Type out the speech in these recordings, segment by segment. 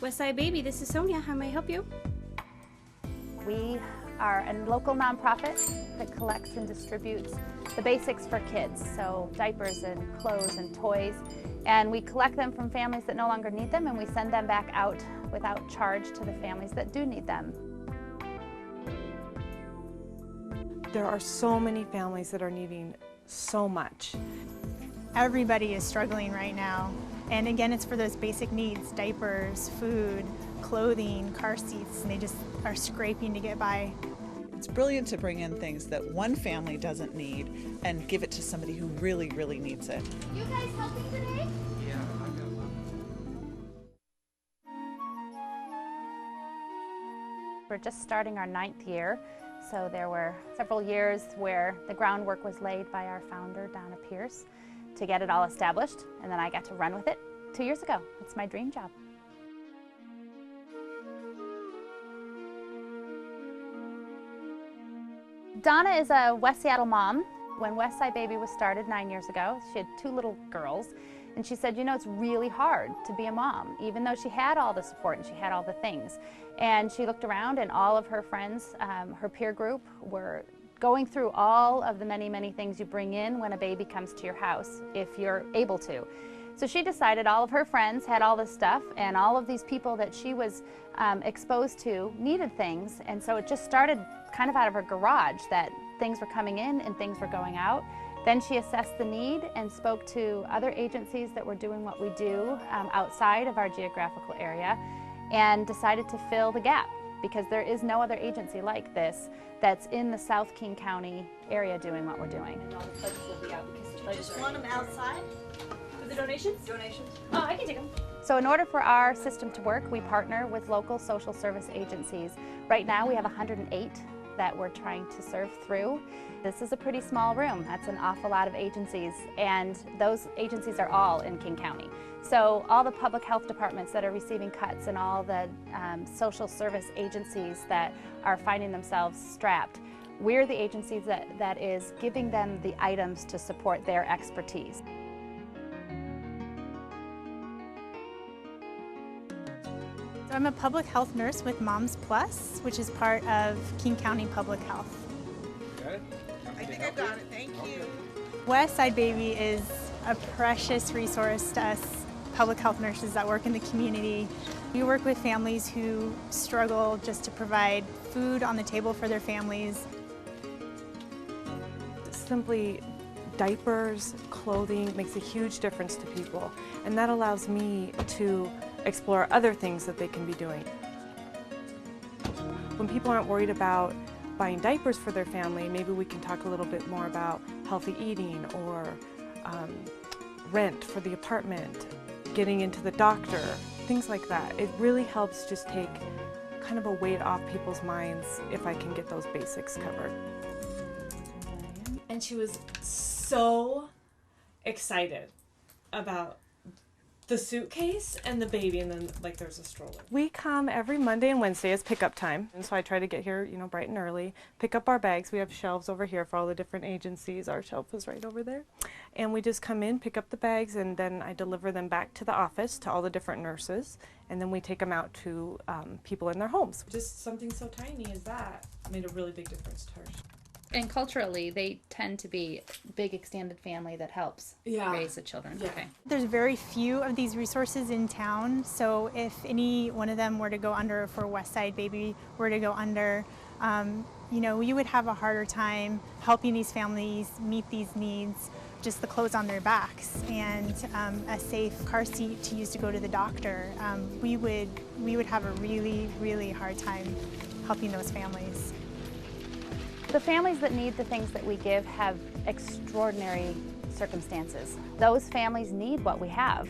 WestSide Baby, this is Sonia. How may I help you? We are a local nonprofit that collects and distributes the basics for kids, so diapers and clothes and toys. And we collect them from families that no longer need them, and we send them back out without charge to the families that do need them. There are so many families that are needing so much. Everybody is struggling right now. And again, it's for those basic needs, diapers, food, clothing, car seats, and they just are scraping to get by. It's brilliant to bring in things that one family doesn't need and give it to somebody who really, really needs it. You guys helping today? Yeah, I got one. We're just starting our 9th year, so there were several years where the groundwork was laid by our founder, Donna Pierce, to get it all established, and then I got to run with it 2 years ago. It's my dream job. Donna is a West Seattle mom. When WestSide Baby was started 9 years ago, she had 2 little girls, and she said, you know, it's really hard to be a mom, even though she had all the support and she had all the things. And she looked around, and all of her friends, her peer group, were going through all of the many, many things you bring in when a baby comes to your house, if you're able to. So she decided all of her friends had all this stuff, and all of these people that she was exposed to needed things, and so it just started kind of out of her garage that things were coming in and things were going out. Then she assessed the need and spoke to other agencies that were doing what we do outside of our geographical area, and decided to fill the gap, because there is no other agency like this that's in the South King County area doing what we're doing. And all the pledges will be out because the pledges Just want them outside? For the donations? Donations? Oh, I can take them. So in order for our system to work, we partner with local social service agencies. Right now we have 108 that we're trying to serve through. This is a pretty small room. That's an awful lot of agencies, and those agencies are all in King County. So all the public health departments that are receiving cuts and all the social service agencies that are finding themselves strapped, we're the agencies that is giving them the items to support their expertise. So I'm a public health nurse with Moms Plus, which is part of King County Public Health. Got it? I think I got it, thank you. WestSide Baby is a precious resource to us public health nurses that work in the community. We work with families who struggle just to provide food on the table for their families. Simply diapers, clothing makes a huge difference to people, and that allows me to explore other things that they can be doing. When people aren't worried about buying diapers for their family, maybe we can talk a little bit more about healthy eating or rent for the apartment, getting into the doctor, things like that. It really helps just take kind of a weight off people's minds if I can get those basics covered. And she was so excited about the suitcase and the baby, and then like there's a stroller. We come every Monday and Wednesday as pickup time, and so I try to get here, you know, bright and early, pick up our bags. We have shelves over here for all the different agencies. Our shelf is right over there. And we just come in, pick up the bags, and then I deliver them back to the office to all the different nurses, and then we take them out to people in their homes. Just something so tiny as that made a really big difference to her. And culturally, they tend to be a big extended family that helps raise the children. Yeah. Okay. There's very few of these resources in town, so if any one of them were to go under, for WestSide Baby were to go under, you know, you would have a harder time helping these families meet these needs. Just the clothes on their backs and a safe car seat to use to go to the doctor. We would have a really, really hard time helping those families. The families that need the things that we give have extraordinary circumstances. Those families need what we have.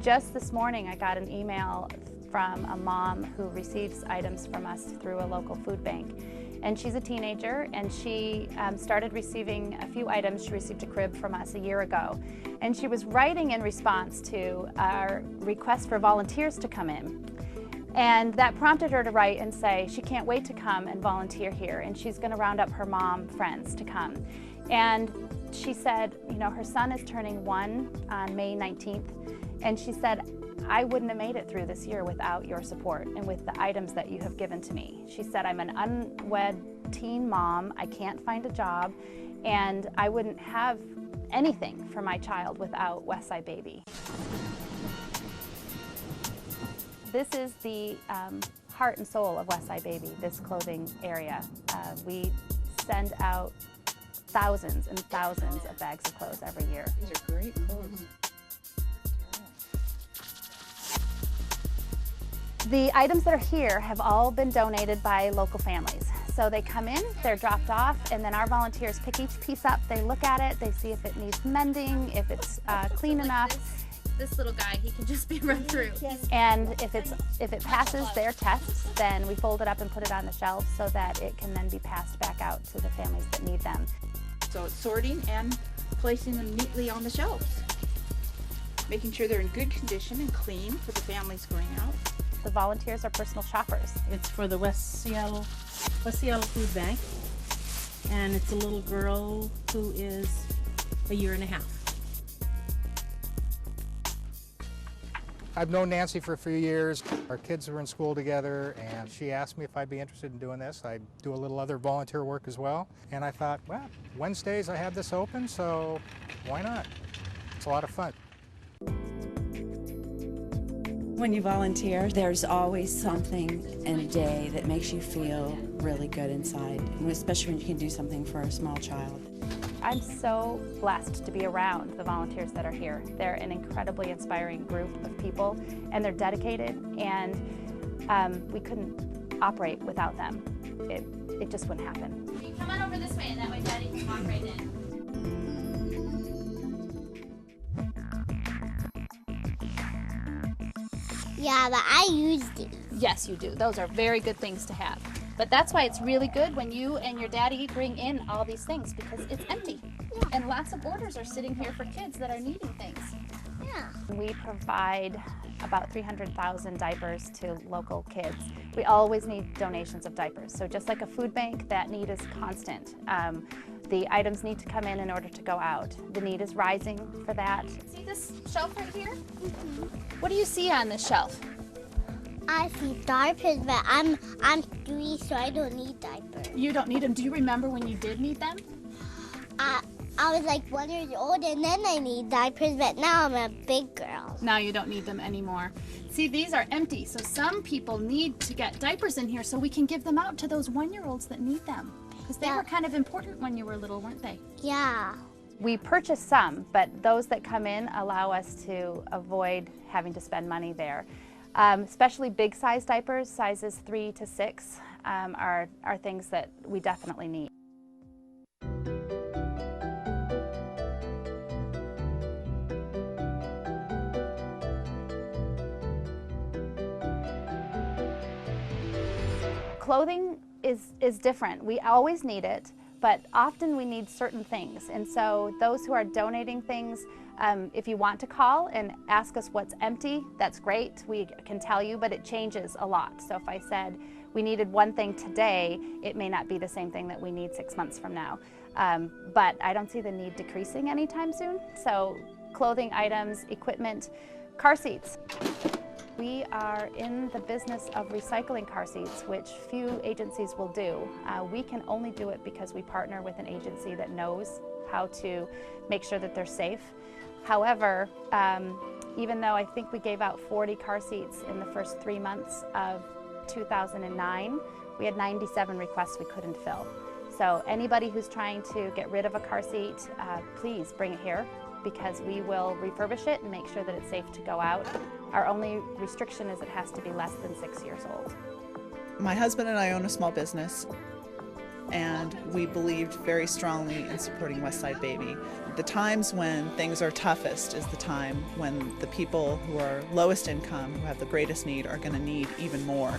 Just this morning I got an email from a mom who receives items from us through a local food bank. And she's a teenager, and she started receiving a few items. She received a crib from us a year ago. And she was writing in response to our request for volunteers to come in. And that prompted her to write and say she can't wait to come and volunteer here, and she's going to round up her mom friends to come. And she said, you know, her son is turning 1 on May 19th, and she said, I wouldn't have made it through this year without your support and with the items that you have given to me. She said, I'm an unwed teen mom, I can't find a job, and I wouldn't have anything for my child without WestSide Baby. This is the heart and soul of WestSide Baby, this clothing area. We send out thousands and thousands of bags of clothes every year. These are great clothes. The items that are here have all been donated by local families. So they come in, they're dropped off, and then our volunteers pick each piece up, they look at it, they see if it needs mending, if it's clean enough. This little guy, he can just be run through. And if it passes their tests, then we fold it up and put it on the shelves so that it can then be passed back out to the families that need them. So it's sorting and placing them neatly on the shelves. Making sure they're in good condition and clean for the families going out. The volunteers are personal shoppers. It's for the West Seattle Food Bank, and it's a little girl who is a year and a half. I've known Nancy for a few years. Our kids were in school together, and she asked me if I'd be interested in doing this. I do a little other volunteer work as well, and I thought, well, Wednesdays I have this open, so why not? It's a lot of fun. When you volunteer, there's always something in a day that makes you feel really good inside, and especially when you can do something for a small child. I'm so blessed to be around the volunteers that are here. They're an incredibly inspiring group of people, and they're dedicated, and we couldn't operate without them. It just wouldn't happen. You come on over this way, and that way Daddy can walk right in. Yeah, but I use these. Yes, you do. Those are very good things to have. But that's why it's really good when you and your daddy bring in all these things, because it's empty. Yeah. And lots of orders are sitting here for kids that are needing things. Yeah. We provide about 300,000 diapers to local kids. We always need donations of diapers. So just like a food bank, that need is constant. The items need to come in order to go out. The need is rising for that. See this shelf right here? Mm-hmm. What do you see on this shelf? I see diapers, but I'm 3, so I don't need diapers. You don't need them. Do you remember when you did need them? I was like 1 year old, and then I need diapers, but now I'm a big girl. Now you don't need them anymore. See, these are empty, so some people need to get diapers in here so we can give them out to those 1-year-olds that need them. Because they were kind of important when you were little, weren't they? Yeah. We purchase some, but those that come in allow us to avoid having to spend money there. Especially big size diapers, sizes 3 to 6, are things that we definitely need. Clothing is different. We always need it, but often we need certain things. And so those who are donating things, if you want to call and ask us what's empty, that's great. We can tell you, but it changes a lot. So if I said we needed one thing today, it may not be the same thing that we need 6 months from now. But I don't see the need decreasing anytime soon. So clothing items, equipment, car seats. We are in the business of recycling car seats, which few agencies will do. We can only do it because we partner with an agency that knows how to make sure that they're safe. However, even though I think we gave out 40 car seats in the first 3 months of 2009, we had 97 requests we couldn't fill. So anybody who's trying to get rid of a car seat, please bring it here, because we will refurbish it and make sure that it's safe to go out. Our only restriction is it has to be less than 6 years old. My husband and I own a small business, and we believed very strongly in supporting WestSide Baby. The times when things are toughest is the time when the people who are lowest income, who have the greatest need, are going to need even more.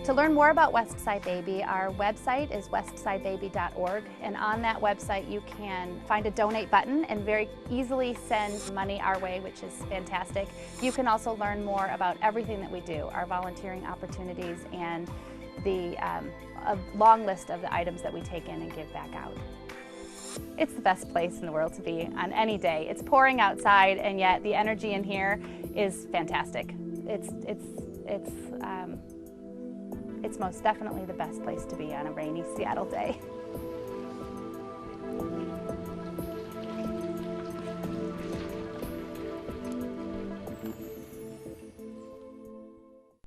To learn more about WestSide Baby, our website is westsidebaby.org, and on that website you can find a donate button and very easily send money our way, which is fantastic. You can also learn more about everything that we do, our volunteering opportunities, and a long list of the items that we take in and give back out. It's the best place in the world to be on any day. It's pouring outside, and yet the energy in here is fantastic. It's most definitely the best place to be on a rainy Seattle day.